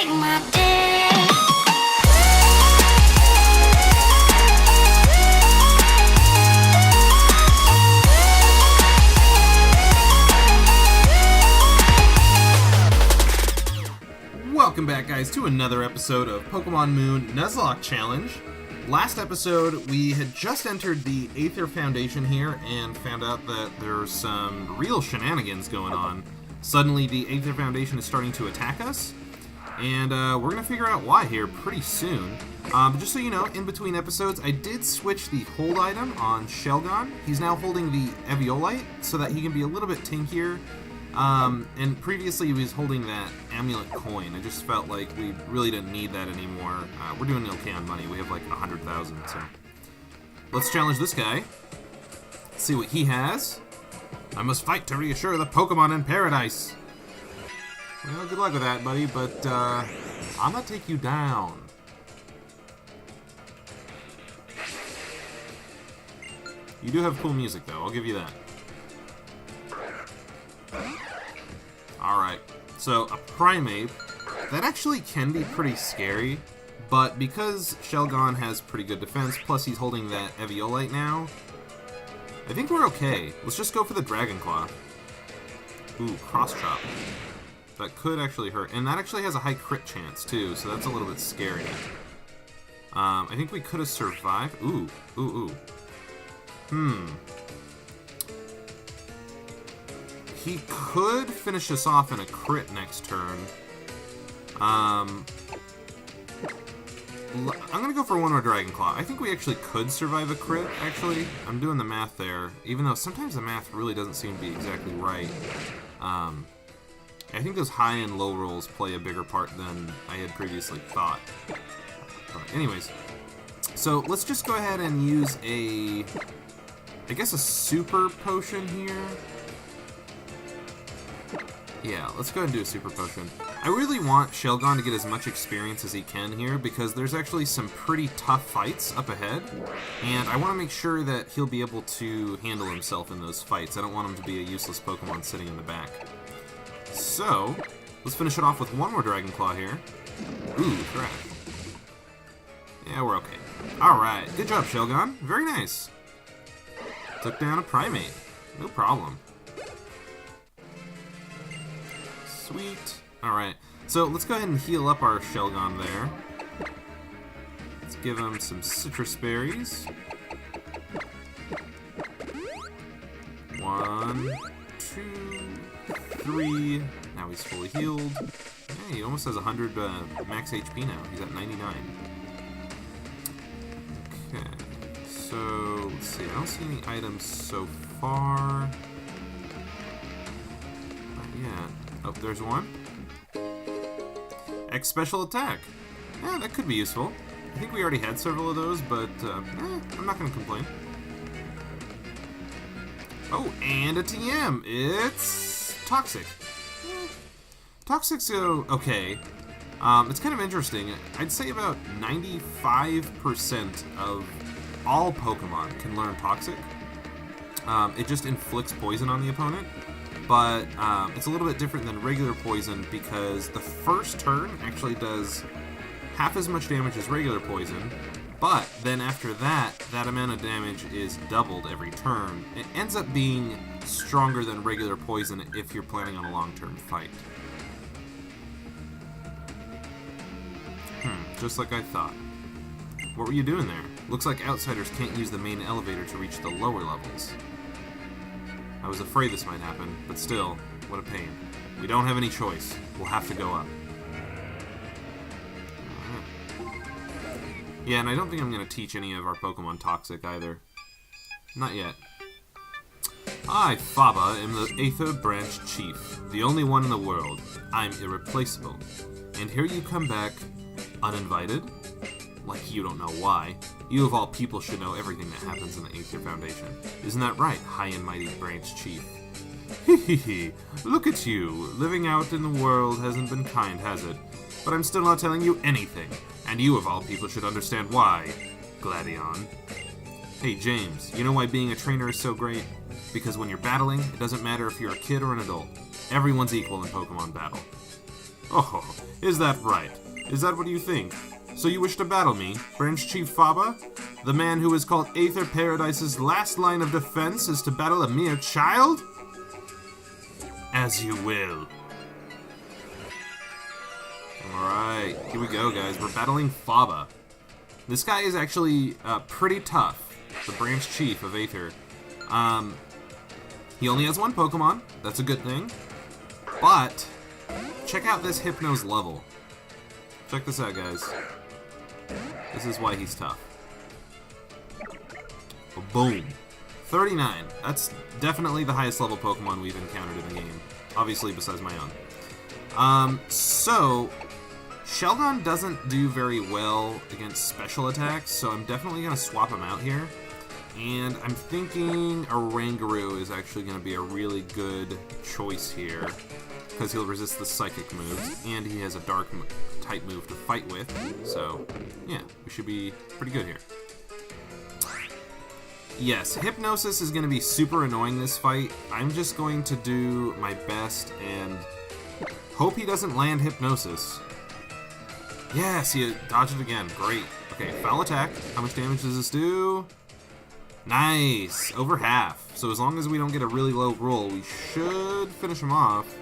make my day. Welcome back, guys, to another episode of Pokemon Moon Nuzlocke Challenge. Last episode, we had just entered the AETHER Foundation here and found out that there's some real shenanigans going on. Suddenly, the AETHER Foundation is starting to attack us, and we're going to figure out why here pretty soon. But just so you know, in between episodes, I did switch the hold item on Shelgon. He's now holding the Eviolite so that he can be a little bit tankier. And previously he was holding that amulet coin. I just felt like we really didn't need that anymore. We're doing okay on money. We have like 100,000, so. Let's challenge this guy. See what he has. I must fight to reassure the Pokemon in paradise. Well, good luck with that, buddy, but, I'm gonna take you down. You do have cool music, though. I'll give you that. Alright, so a Primeape, that actually can be pretty scary, but because Shelgon has pretty good defense, plus he's holding that Eviolite now, I think we're okay. Let's just go for the Dragon Claw. Ooh, Cross Chop. That could actually hurt, and that actually has a high crit chance too, so that's a little bit scary. I think we could have survived. Ooh. He could finish us off in a crit next turn. I'm gonna go for one more Dragon Claw. I think we actually could survive a crit, actually. I'm doing the math there, even though sometimes the math really doesn't seem to be exactly right. I think those high and low rolls play a bigger part than I had previously thought. But anyways, so let's just go ahead and use I guess a super potion here. Yeah, let's go ahead and do a super potion. I really want Shelgon to get as much experience as he can here because there's actually some pretty tough fights up ahead, and I want to make sure that he'll be able to handle himself in those fights. I don't want him to be a useless Pokemon sitting in the back. So, let's finish it off with one more Dragon Claw here. Ooh, trash. Yeah, we're okay. Alright, good job, Shelgon. Very nice. Took down a Primeape. No problem. Sweet. Alright, so let's go ahead and heal up our Shelgon there. Let's give him some citrus berries. 1, 2, 3. Now he's fully healed. Yeah, he almost has 100 max HP now. He's at 99. Okay, so let's see. I don't see any items so far. Not yet. Oh, there's one. X Special Attack. Yeah, that could be useful. I think we already had several of those, but I'm not going to complain. Oh, and a TM. It's Toxic. Toxic's okay. It's kind of interesting. I'd say about 95% of all Pokemon can learn Toxic. It just inflicts poison on the opponent. But it's a little bit different than regular poison because the first turn actually does half as much damage as regular poison, but then after that amount of damage is doubled every turn. It ends up being stronger than regular poison if you're planning on a long-term fight. Just like I thought. What were you doing there? Looks like outsiders can't use the main elevator to reach the lower levels. I was afraid this might happen, but still, what a pain. We don't have any choice. We'll have to go up. Yeah, and I don't think I'm going to teach any of our Pokemon Toxic either. Not yet. I, Faba, am the AETHER Branch Chief, the only one in the world. I'm irreplaceable. And here you come back, uninvited? Like you don't know why. You of all people should know everything that happens in the AETHER Foundation. Isn't that right, high and mighty Branch Chief? Hee. Look at you. Living out in the world hasn't been kind, has it? But I'm still not telling you anything. And you of all people should understand why. Gladion. Hey James, you know why being a trainer is so great? Because when you're battling, it doesn't matter if you're a kid or an adult. Everyone's equal in Pokemon battle. Oh, is that right? Is that what you think? So you wish to battle me, Branch Chief Faba? The man who is called Aether Paradise's last line of defense is to battle a mere child? As you will. Alright, here we go, guys. We're battling Faba. This guy is actually pretty tough, the Branch Chief of Aether. He only has one Pokemon. That's a good thing. But check out this Hypno's level. Check this out, guys. This is why he's tough. Boom. 39. That's definitely the highest level Pokemon we've encountered in the game. Obviously, besides my own. So Sheldon doesn't do very well against special attacks, so I'm definitely going to swap him out here. And I'm thinking Oranguru is actually going to be a really good choice here, because he'll resist the psychic moves, and he has a dark type move to fight with. So, yeah, we should be pretty good here. Yes, Hypnosis is going to be super annoying this fight. I'm just going to do my best and hope he doesn't land Hypnosis. Yes, he dodged it again. Great. Okay, foul attack. How much damage does this do? Nice. Over half. So as long as we don't get a really low roll, we should finish him off.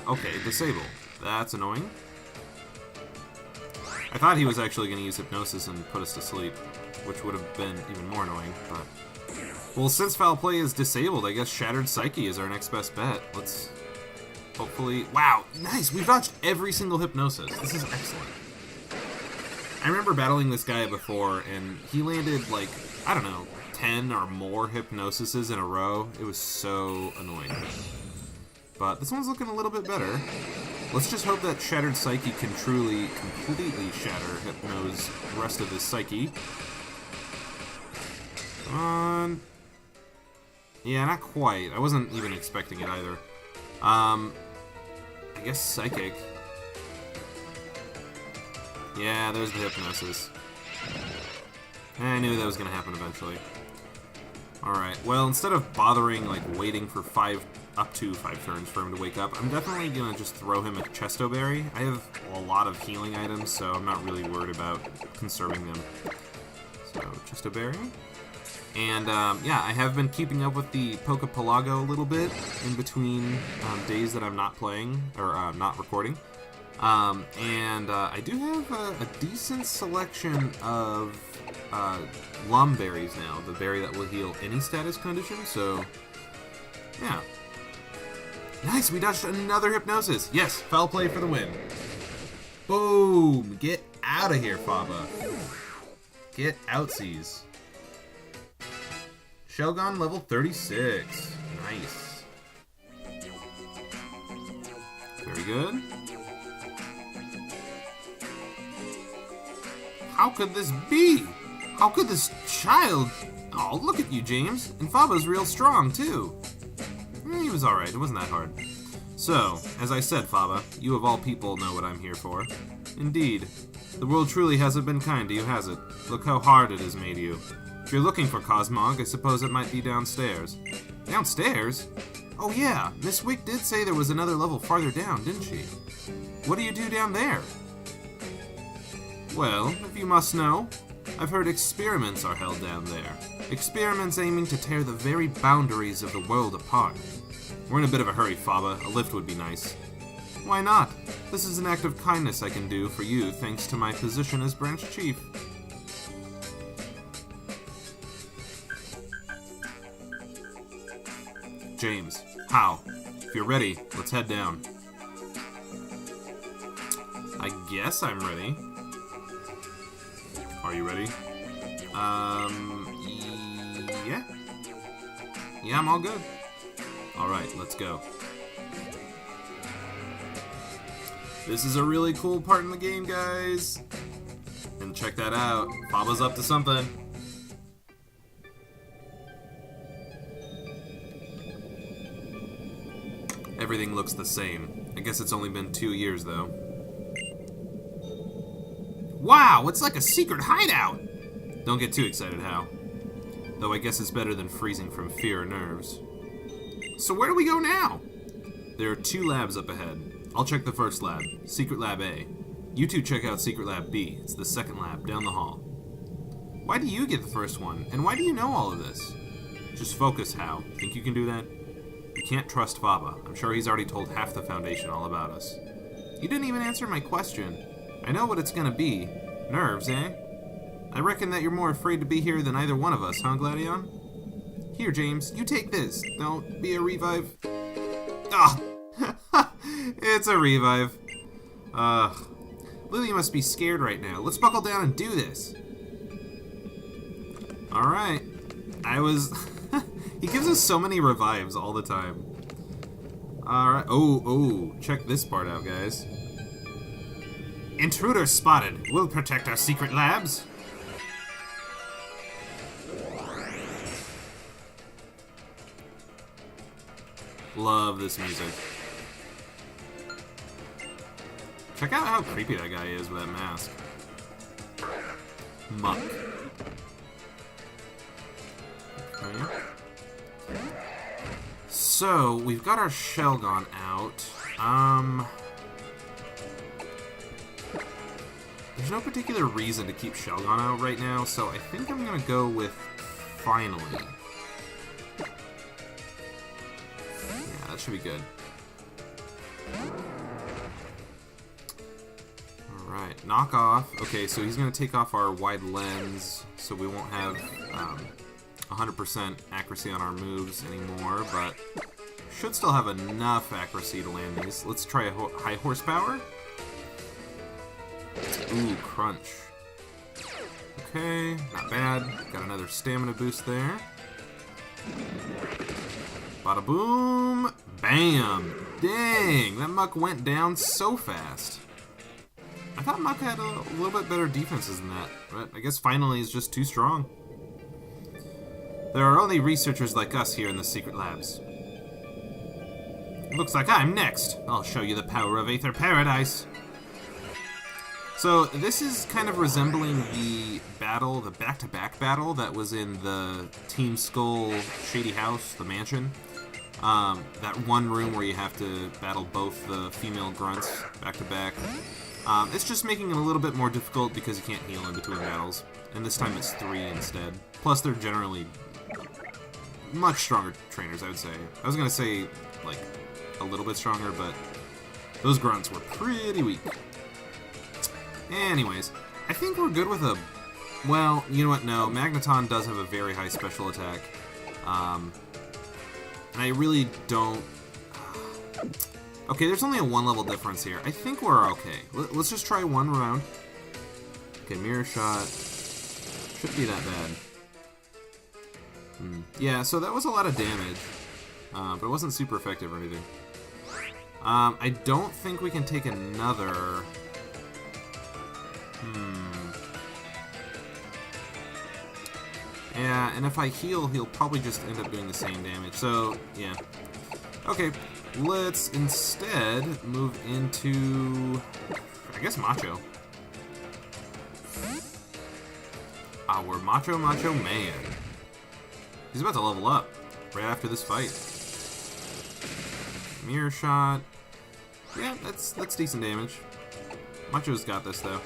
Okay, disable. That's annoying. I thought he was actually going to use Hypnosis and put us to sleep, which would have been even more annoying, but... Well, since Foul Play is disabled, I guess Shattered Psyche is our next best bet. Let's hopefully... Wow, nice! We've dodged every single Hypnosis. This is excellent. I remember battling this guy before, and he landed, like, I don't know, 10 or more Hypnosises in a row. It was so annoying. But this one's looking a little bit better. Let's just hope that Shattered Psyche can truly, completely shatter Hypno's rest of his Psyche. Come on. Yeah, not quite. I wasn't even expecting it either. I guess Psychic. Yeah, there's the Hypnosis. I knew that was going to happen eventually. Alright, well, instead of bothering, like, waiting for up to 5 turns for him to wake up, I'm definitely going to just throw him a Chesto Berry. I have a lot of healing items, so I'm not really worried about conserving them. So, Chesto Berry. And, yeah, I have been keeping up with the Pokepelago a little bit in between days that I'm not playing, or not recording. I do have a decent selection of Lum Berries now, the berry that will heal any status condition, so, yeah. Nice, we dodged another Hypnosis. Yes, Foul Play for the win. Boom! Get out of here, Faba. Get outsies. Shelgon level 36. Nice. Very good. How could this be? How could this child... Oh, look at you, James. And Faba's real strong, too. He was alright. It wasn't that hard. So, as I said, Faba, you of all people know what I'm here for. Indeed. The world truly hasn't been kind to you, has it? Look how hard it has made you. If you're looking for Cosmog, I suppose it might be downstairs. Downstairs? Oh yeah, Miss Wick did say there was another level farther down, didn't she? What do you do down there? Well, if you must know, I've heard experiments are held down there. Experiments aiming to tear the very boundaries of the world apart. We're in a bit of a hurry, Faba. A lift would be nice. Why not? This is an act of kindness I can do for you thanks to my position as Branch Chief. James, how? If you're ready, let's head down. I guess I'm ready. Are you ready? Yeah? Yeah, I'm all good. Alright, let's go. This is a really cool part in the game, guys. And check that out. Faba's up to something. Everything looks the same. I guess it's only been 2 years, though. Wow, it's like a secret hideout! Don't get too excited, Hal. Though I guess it's better than freezing from fear or nerves. So where do we go now? There are 2 labs up ahead. I'll check the first lab, Secret Lab A. You two check out Secret Lab B. It's the second lab, down the hall. Why do you get the first one? And why do you know all of this? Just focus, Hal. Think you can do that? You can't trust Baba. I'm sure he's already told half the Foundation all about us. You didn't even answer my question. I know what it's gonna be. Nerves, eh? I reckon that you're more afraid to be here than either one of us, huh, Gladion? Here, James, you take this. Don't be a revive. Ah! It's a revive. Lily must be scared right now. Let's buckle down and do this. Alright. He gives us so many revives all the time. Alright. Oh, check this part out, guys. Intruder spotted. We'll protect our secret labs. Love this music. Check out how creepy that guy is with that mask. Muck. Okay. So, we've got our Shelgon out. There's no particular reason to keep Shelgon out right now, so I think I'm gonna go with finally. Yeah, that should be good. Alright, knock off. Okay, so he's gonna take off our wide lens, so we won't have 100% accuracy on our moves anymore, but should still have enough accuracy to land these. Let's try a high horsepower. Ooh, crunch. Okay, not bad. Got another stamina boost there. Bada boom! Bam! Dang, that Muck went down so fast. I thought Muck had a little bit better defenses than that, but I guess finally he's just too strong. There are only researchers like us here in the secret labs. Looks like I'm next. I'll show you the power of Aether Paradise. So this is kind of resembling the battle, the back-to-back battle that was in the Team Skull Shady House, the mansion. That one room where you have to battle both the female grunts back-to-back. It's just making it a little bit more difficult because you can't heal in between battles. And this time it's 3 instead. Plus they're generally much stronger trainers, I would say. I was gonna say, like, a little bit stronger, but those grunts were pretty weak. Anyways, I think we're good with a... Well, you know what? No, Magneton does have a very high special attack. And I really don't... Okay, there's only a 1 level difference here. I think we're okay. Let's just try 1 round. Okay, Mirror Shot. Shouldn't be that bad. Yeah, so that was a lot of damage. But it wasn't super effective or anything. I don't think we can take another... Yeah, and if I heal, he'll probably just end up doing the same damage. So, yeah. Okay, let's instead move into, I guess, Macho. Our Macho Man. He's about to level up right after this fight. Mirror Shot. Yeah, that's decent damage. Macho's got this, though.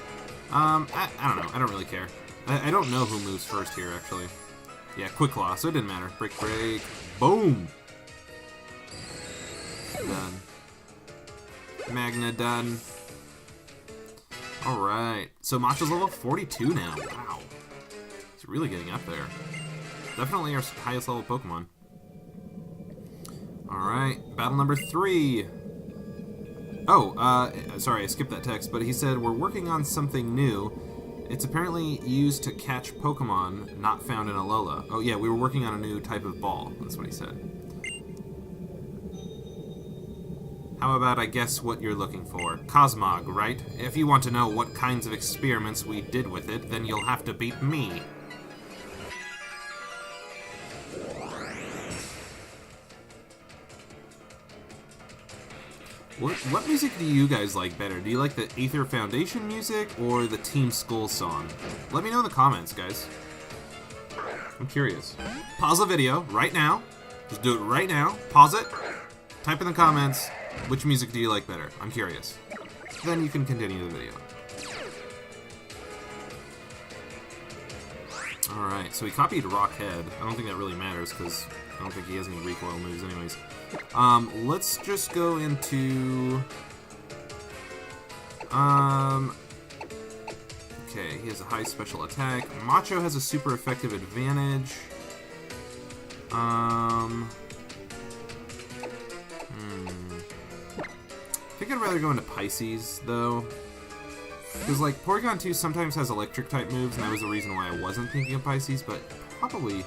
I don't know. I don't really care. I don't know who moves first here, actually. Yeah, Quick Claw, so it didn't matter. Break. Boom! Done. Magna done. Alright. So Macho's level 42 now. Wow. He's really getting up there. Definitely our highest level Pokemon. Alright. Battle number 3. Oh, sorry, I skipped that text, but he said, we're working on something new. It's apparently used to catch Pokemon not found in Alola. Oh yeah, we were working on a new type of ball. That's what he said. How about I guess what you're looking for? Cosmog, right? If you want to know what kinds of experiments we did with it, then you'll have to beat me. What music do you guys like better? Do you like the Aether Foundation music or the Team Skull song? Let me know in the comments, guys. I'm curious. Pause the video right now. Just do it right now. Pause it. Type in the comments. Which music do you like better? I'm curious. Then you can continue the video. Alright, so he copied Rockhead. I don't think that really matters, because I don't think he has any recoil moves anyways. Let's just go into... Okay, he has a high special attack. Macho has a super effective advantage. I think I'd rather go into Pisces, though. Because, like, Porygon 2 sometimes has electric-type moves, and that was the reason why I wasn't thinking of Pisces, but probably...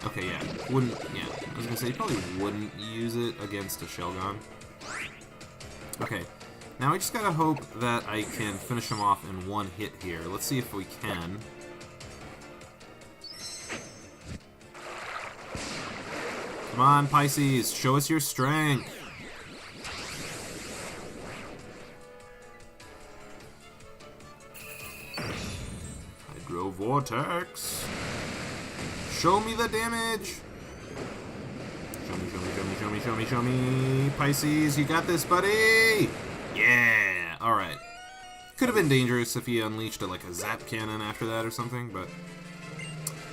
Okay, yeah, wouldn't... Yeah, I was gonna say, probably wouldn't use it against a Shelgon. Okay, now I just gotta hope that I can finish him off in one hit here. Let's see if we can. Come on, Pisces, show us your strength! Hydro Vortex! Show me the damage! Show me, show me, show me, show me, show me, show me! Pisces, you got this, buddy! Yeah! Alright. Could have been dangerous if he unleashed like a Zap Cannon after that or something, but...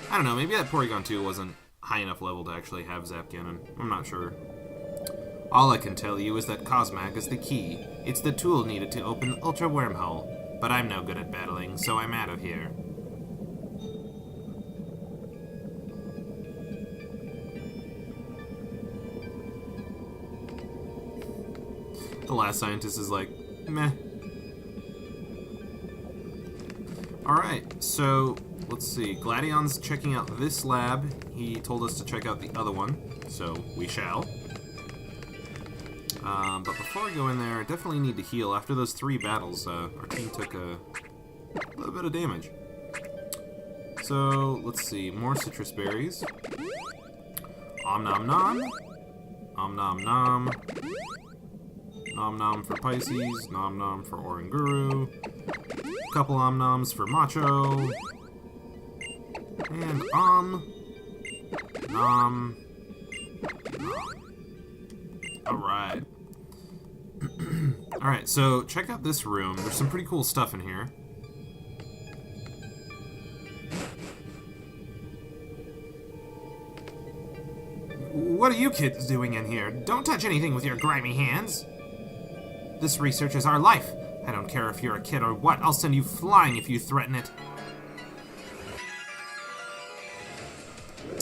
I don't know, maybe that Porygon 2 wasn't high enough level to actually have Zap Cannon. I'm not sure. All I can tell you is that Cosmag is the key. It's the tool needed to open the Ultra Wormhole. But I'm no good at battling, so I'm out of here. The last scientist is like, meh. Alright, so let's see. Gladion's checking out this lab. He told us to check out the other one, so we shall. But before we go in there, I definitely need to heal. After those 3 battles, our team took a little bit of damage. So, let's see. More citrus berries. Om nom nom. Om nom nom. Nom nom for Pisces. Nom nom for Oranguru. Couple om noms for Macho. And nom. Nom. Alright. Alright, so check out this room. There's some pretty cool stuff in here. What are you kids doing in here? Don't touch anything with your grimy hands. This research is our life. I don't care if you're a kid or what. I'll send you flying if you threaten it.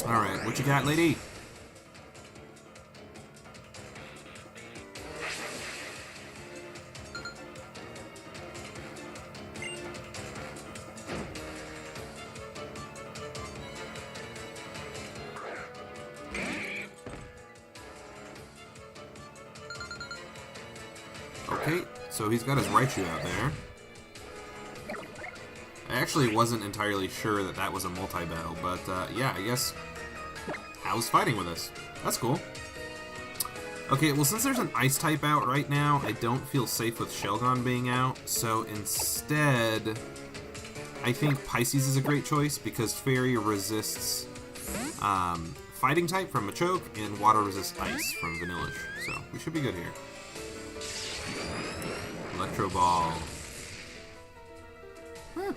Alright, what you got, lady? Okay, so he's got his Raichu out there. I actually wasn't entirely sure that that was a multi-battle, but yeah, I guess Hal's fighting with us. That's cool. Okay, well, since there's an Ice type out right now, I don't feel safe with Shelgon being out, so instead, I think Pisces is a great choice because Fairy resists Fighting type from Machoke and Water resists Ice from Vanillish, so we should be good here. Electro Ball.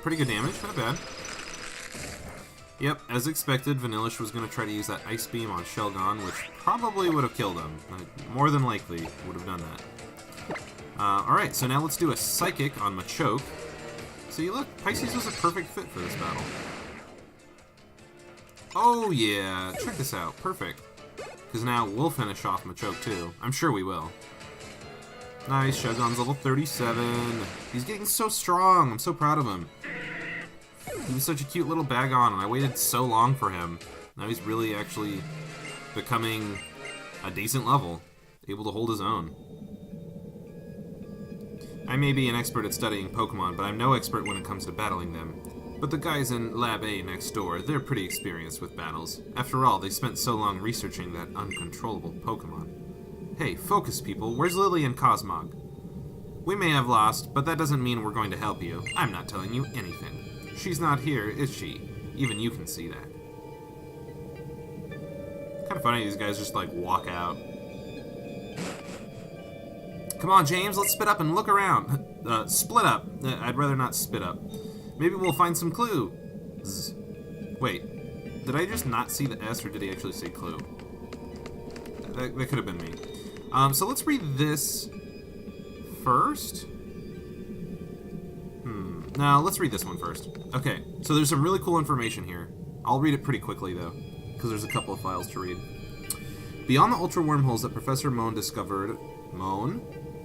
Pretty good damage, not bad. Yep, as expected, Vanillish was going to try to use that Ice Beam on Shelgon, which probably would have killed him. More than likely would have done that. Alright, so now let's do a Psychic on Machoke. See, look, Pisces was a perfect fit for this battle. Oh yeah, check this out, perfect. Because now we'll finish off Machoke too. I'm sure we will. Nice, Shelgon's level 37. He's getting so strong. I'm so proud of him. He was such a cute little Bagon, and I waited so long for him. Now he's really actually becoming a decent level, able to hold his own. I may be an expert at studying Pokemon, but I'm no expert when it comes to battling them. But the guys in Lab A next door, they're pretty experienced with battles. After all, they spent so long researching that uncontrollable Pokemon. Hey, focus people, where's Lily and Cosmog? We may have lost, but that doesn't mean we're going to help you. I'm not telling you anything. She's not here, is she? Even you can see that. Kind of funny these guys just like walk out. Come on, James, let's spit up and look around. Split up. I'd rather not spit up. Maybe we'll find some clues. Wait, did I just not see the S, or did he actually say clue? That could have been me. So let's read this first. No, let's read this one first. Okay, so there's some really cool information here. I'll read it pretty quickly, though, because there's a couple of files to read. Beyond the ultra wormholes that Professor Moan discovered, Moan,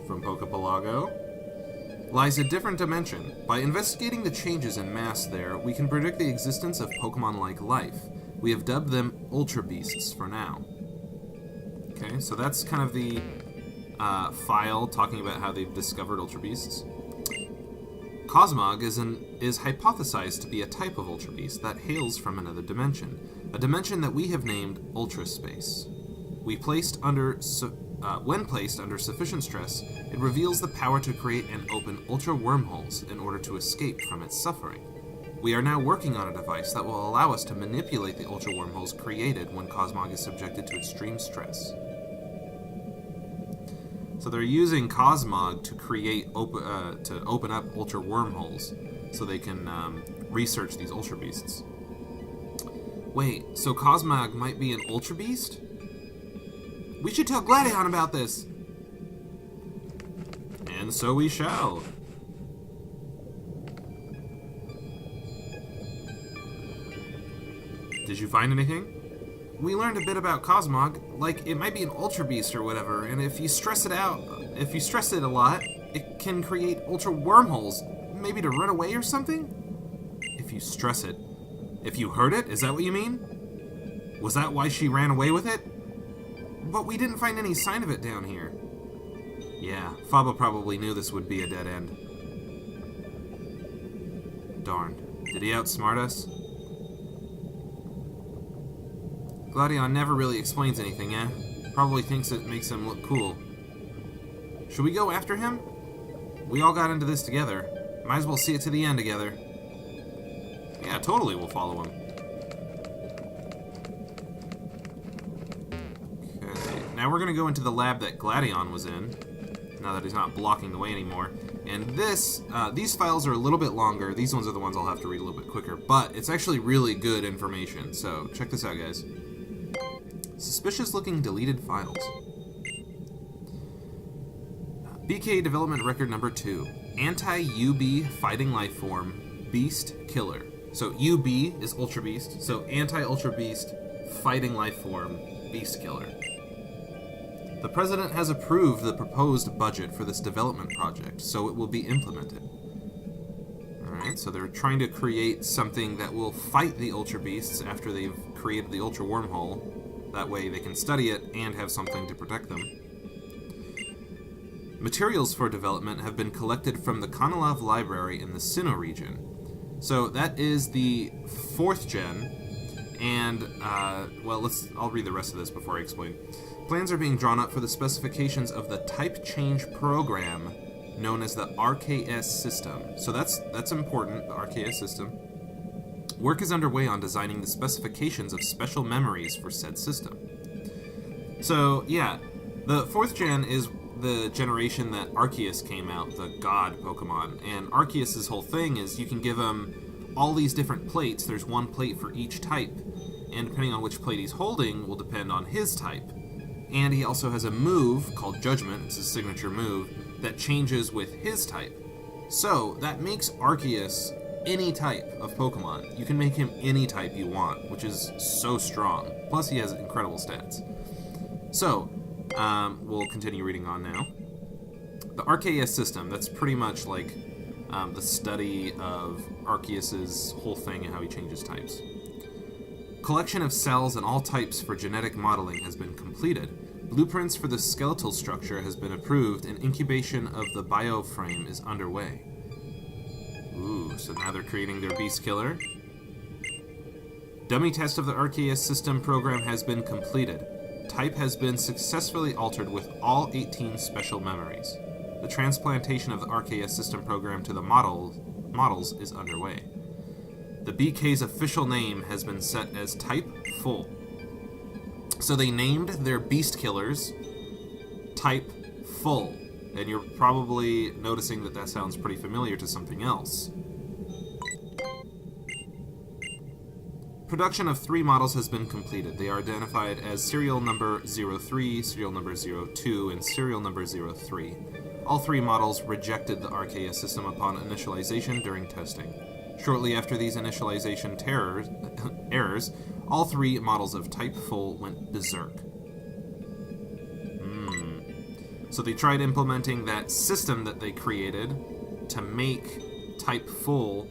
from Pokepalago, lies a different dimension. By investigating the changes in mass there, we can predict the existence of Pokemon-like life. We have dubbed them Ultra Beasts for now. Okay, so that's kind of the file talking about how they've discovered Ultra Beasts. Cosmog is hypothesized to be a type of Ultra Beast that hails from another dimension, a dimension that we have named Ultra Space. When placed under sufficient stress, it reveals the power to create and open ultra wormholes in order to escape from its suffering. We are now working on a device that will allow us to manipulate the ultra wormholes created when Cosmog is subjected to extreme stress. So they're using Cosmog to create to open up ultra wormholes so they can research these Ultra Beasts. Wait, so Cosmog might be an Ultra Beast? We should tell Gladion about this! And so we shall. Did you find anything? We learned a bit about Cosmog, like it might be an Ultra Beast or whatever, and if you stress it a lot, it can create ultra wormholes, maybe to run away or something? If you stress it. If you hurt it, is that what you mean? Was that why she ran away with it? But we didn't find any sign of it down here. Yeah, Faba probably knew this would be a dead end. Darn. Did he outsmart us? Gladion never really explains anything, eh? Probably thinks it makes him look cool. Should we go after him? We all got into this together. Might as well see it to the end together. Yeah, totally we'll follow him. Okay, now we're gonna go into the lab that Gladion was in, now that he's not blocking the way anymore. And these files are a little bit longer. These ones are the ones I'll have to read a little bit quicker, but it's actually really good information, so check this out, guys. Suspicious-looking deleted files. BK Development Record Number 2. Anti-UB Fighting Life Form Beast Killer. So UB is Ultra Beast, so Anti-Ultra Beast Fighting Life Form Beast Killer. The President has approved the proposed budget for this development project, so it will be implemented. Alright, so they're trying to create something that will fight the Ultra Beasts after they've created the Ultra Wormhole. That way they can study it and have something to protect them. Materials for development have been collected from the Konilov Library in the Sinnoh region. So that is the 4th gen, and, well, I'll read the rest of this before I explain. Plans are being drawn up for the specifications of the type change program known as the RKS system. So that's important, the RKS system. Work is underway on designing the specifications of special memories for said system. So, yeah, the 4th gen is the generation that Arceus came out, the god Pokemon. And Arceus' whole thing is you can give him all these different plates. There's one plate for each type. And depending on which plate he's holding will depend on his type. And he also has a move called Judgment, it's his signature move, that changes with his type. So, that makes Arceus any type of Pokemon. You can make him any type you want, which is so strong. Plus, he has incredible stats. So, we'll continue reading on now. The RKS system, that's pretty much like the study of Arceus' whole thing and how he changes types. Collection of cells and all types for genetic modeling has been completed. Blueprints for the skeletal structure has been approved, and incubation of the bioframe is underway. Ooh, so now they're creating their beast killer. Dummy test of the RKS system program has been completed. Type has been successfully altered with all 18 special memories. The transplantation of the RKS system program to the models is underway. The BK's official name has been set as Type Full. So they named their beast killers Type Full. And you're probably noticing that that sounds pretty familiar to something else. Production of 3 models has been completed. They are identified as serial number 03, serial number 02, and serial number 03. All 3 models rejected the RKS system upon initialization during testing. Shortly after these initialization errors, all 3 models of Type Full went berserk. So they tried implementing that system that they created to make Type Full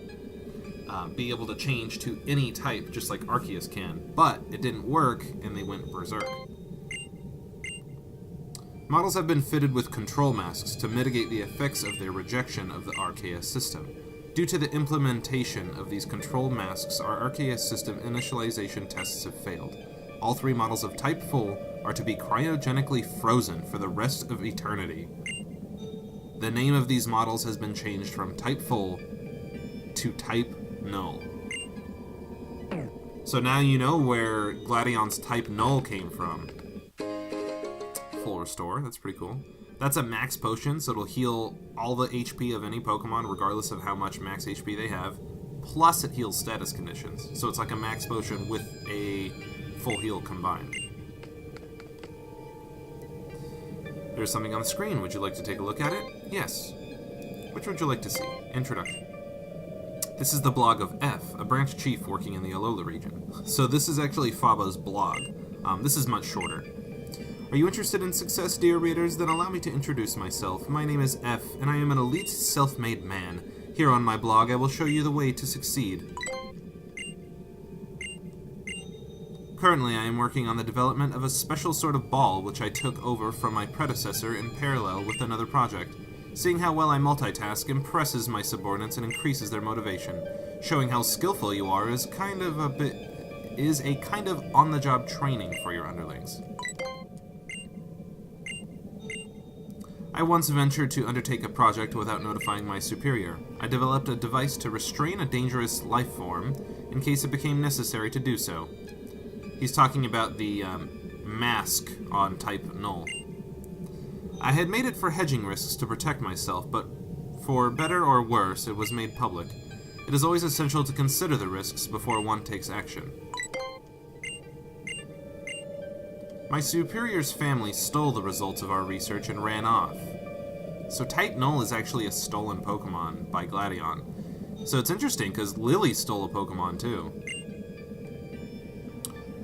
be able to change to any type, just like Arceus can. But it didn't work, and they went berserk. Models have been fitted with control masks to mitigate the effects of their rejection of the RKS system. Due to the implementation of these control masks, our RKS system initialization tests have failed. All 3 models of Type Full are to be cryogenically frozen for the rest of eternity. The name of these models has been changed from Type Full to Type Null. So now you know where Gladion's Type Null came from. Full Restore, that's pretty cool. That's a max potion, so it'll heal all the HP of any Pokemon, regardless of how much max HP they have. Plus, it heals status conditions. So it's like a max potion with a full heal combined. There's something on the screen. Would you like to take a look at it? Yes. Which would you like to see? Introduction. This is the blog of F, a branch chief working in the Alola region. So this is actually Faba's blog. This is much shorter. Are you interested in success, dear readers? Then allow me to introduce myself. My name is F, and I am an elite self-made man. Here on my blog, I will show you the way to succeed. Currently, I am working on the development of a special sort of ball which I took over from my predecessor in parallel with another project. Seeing how well I multitask impresses my subordinates and increases their motivation. Showing how skillful you are is a kind of on-the-job training for your underlings. I once ventured to undertake a project without notifying my superior. I developed a device to restrain a dangerous life form in case it became necessary to do so. He's talking about the mask on Type Null. I had made it for hedging risks to protect myself, but for better or worse, it was made public. It is always essential to consider the risks before one takes action. My superior's family stole the results of our research and ran off. So Type Null is actually a stolen Pokemon by Gladion. So it's interesting, because Lily stole a Pokemon too.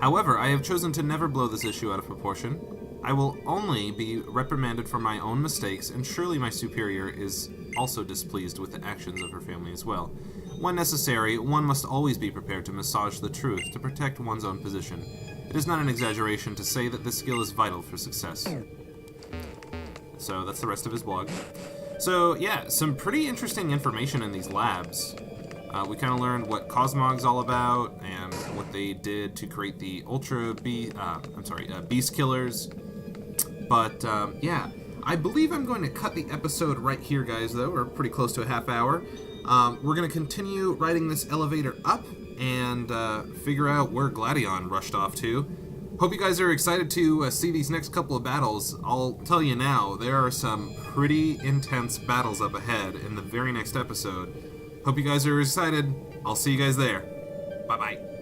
However, I have chosen to never blow this issue out of proportion. I will only be reprimanded for my own mistakes, and surely my superior is also displeased with the actions of her family as well. When necessary, one must always be prepared to massage the truth to protect one's own position. It is not an exaggeration to say that this skill is vital for success. So that's the rest of his blog. So yeah, some pretty interesting information in these labs. We kind of learned what Cosmog's all about and what they did to create the Beast Killers. But yeah, I believe I'm going to cut the episode right here, guys, though. We're pretty close to a half hour. We're going to continue riding this elevator up and figure out where Gladion rushed off to. Hope you guys are excited to see these next couple of battles. I'll tell you now, there are some pretty intense battles up ahead in the very next episode. Hope you guys are excited. I'll see you guys there. Bye-bye.